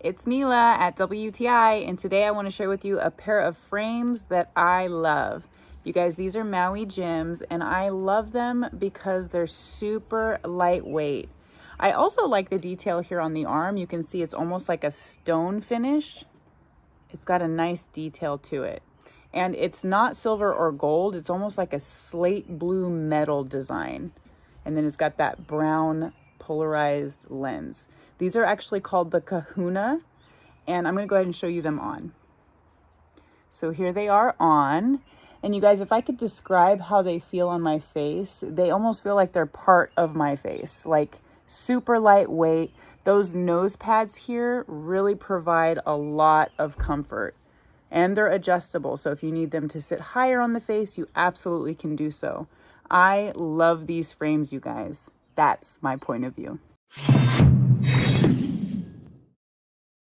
It's Mila at WTI, and today I want to share with you a pair of frames that I love. You guys, these are Maui gems, and I love them because they're super lightweight. I also like the detail here on the arm. You can see it's almost like a stone finish. It's got a nice detail to it. And it's not silver or gold. It's almost like a slate blue metal design. And then it's got that brown polarized lens. These are actually called the Kahuna, and I'm going to go ahead and show you them on. So here they are on. And you guys, if I could describe how they feel on my face, they almost feel like they're part of my face, like super lightweight. Those nose pads here really provide a lot of comfort, and they're adjustable. So if you need them to sit higher on the face, you absolutely can do so. I love these frames, you guys. That's my point of view.